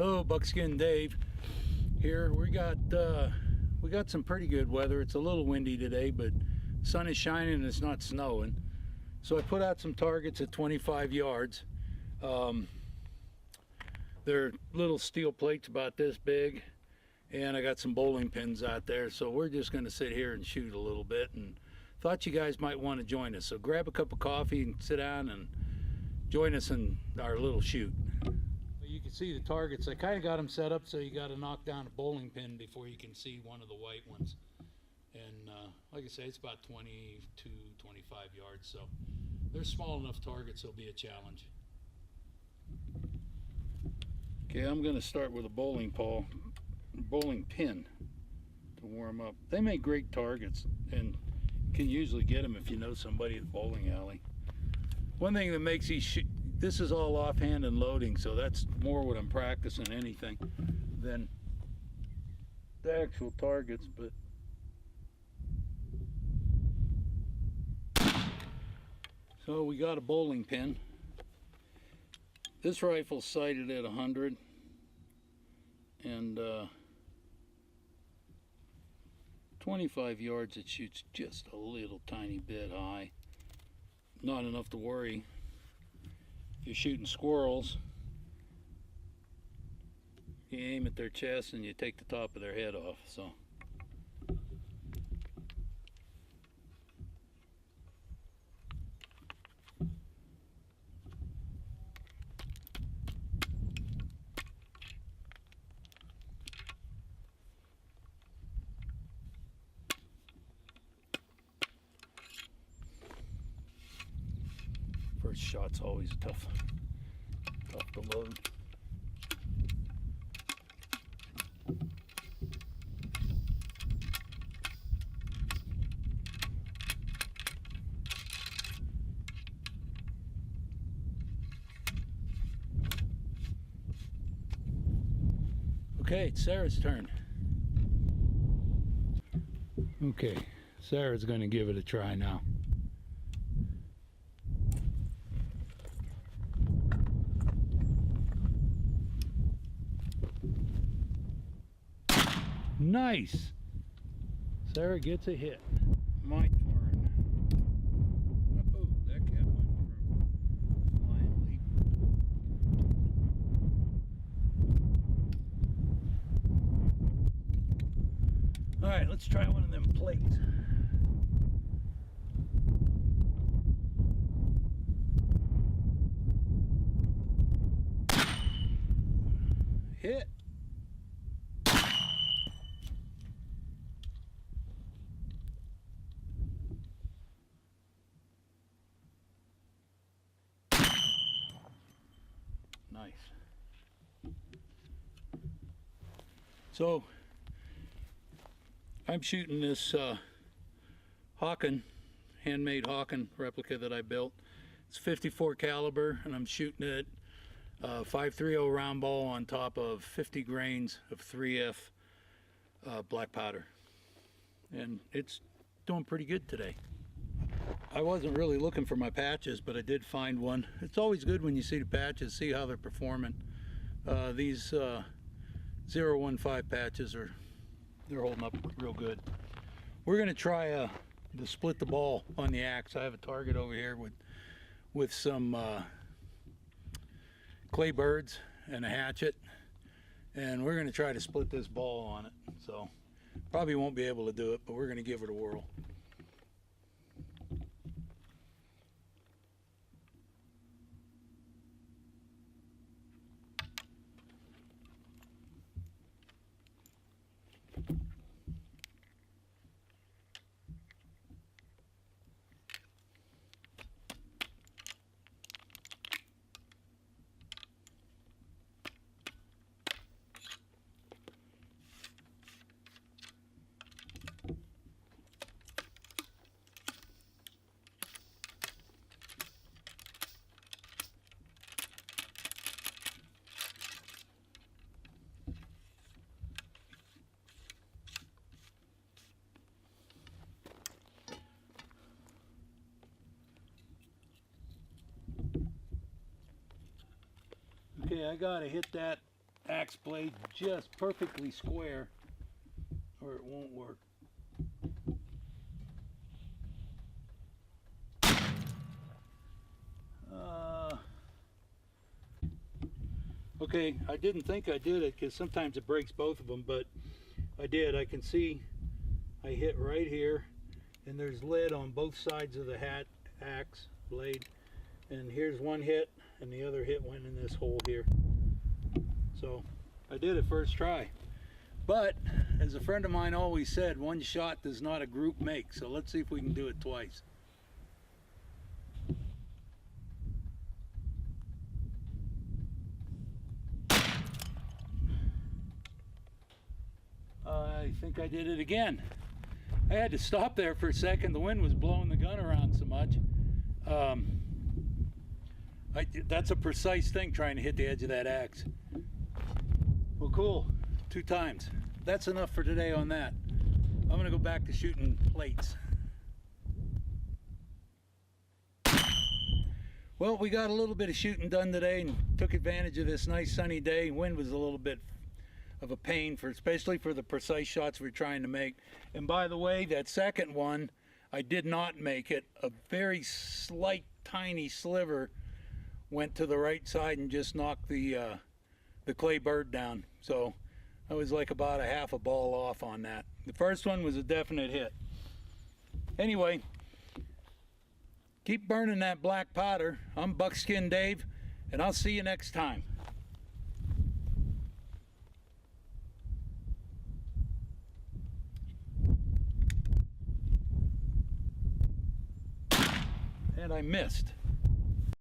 Oh, Buckskin Dave here. We got some pretty good weather. It's a little windy today, but sun is shining and it's not snowing. So I put out some targets at 25 yards. They're little steel plates about this big, and I got some bowling pins out there. So we're just going to sit here and shoot a little bit, and thought you guys might want to join us. So grab a cup of coffee and sit down and join us in our little shoot. You can see the targets. I kind of got them set up so you got to knock down a bowling pin before you can see one of the white ones. And like I say, it's about 22, 25 yards, so they're small enough targets. It'll be a challenge. Okay, I'm going to start with a bowling pin to warm up. They make great targets, and you can usually get them if you know somebody at the bowling alley. One thing that makes these this is all offhand and loading, so that's more what I'm practicing anything than the actual targets. But so we got a bowling pin. This rifle's sighted at 100, and 25 yards it shoots just a little tiny bit high. Not enough to worry. If you're shooting squirrels, you aim at their chest and you take the top of their head off. So first shot's always tough to load. Okay, it's Sarah's turn. Okay, Sarah's going to give it a try now. Nice! Sarah gets a hit. My turn. Oh, that cat went for a flying leap. Alright, let's try one of them plates. Hit! Nice. So I'm shooting this Hawken, handmade Hawken replica that I built. It's 54 caliber, and I'm shooting it 5.30 round ball on top of 50 grains of 3F black powder, and it's doing pretty good today. I wasn't really looking for my patches, but I did find one. It's always good when you see the patches, see how they're performing. These 015 patches they're holding up real good. We're gonna try to split the ball on the axe. I have a target over here with some clay birds and a hatchet, and we're gonna try to split this ball on it. So probably won't be able to do it, but we're gonna give it a whirl. Okay, I gotta hit that axe blade just perfectly square or it won't work. Okay, I didn't think I did it because sometimes it breaks both of them, but I did. I can see I hit right here, and there's lead on both sides of the axe blade. And here's one hit, and the other hit went in this hole here. So I did it first try. But as a friend of mine always said, one shot does not a group make. So let's see if we can do it twice. I think I did it again. I had to stop there for a second. The wind was blowing the gun around so much. That's a precise thing, trying to hit the edge of that axe. Well, cool. 2 times. That's enough for today on that. I'm gonna go back to shooting plates. Well, we got a little bit of shooting done today and took advantage of this nice sunny day. Wind was a little bit of a pain, especially for the precise shots we're trying to make. And by the way, that second one, I did not make it. A very slight, tiny sliver went to the right side and just knocked the clay bird down. So I was like about a half a ball off on that. The first one was a definite hit. Anyway, keep burning that black powder. I'm Buckskin Dave, and I'll see you next time. And I missed.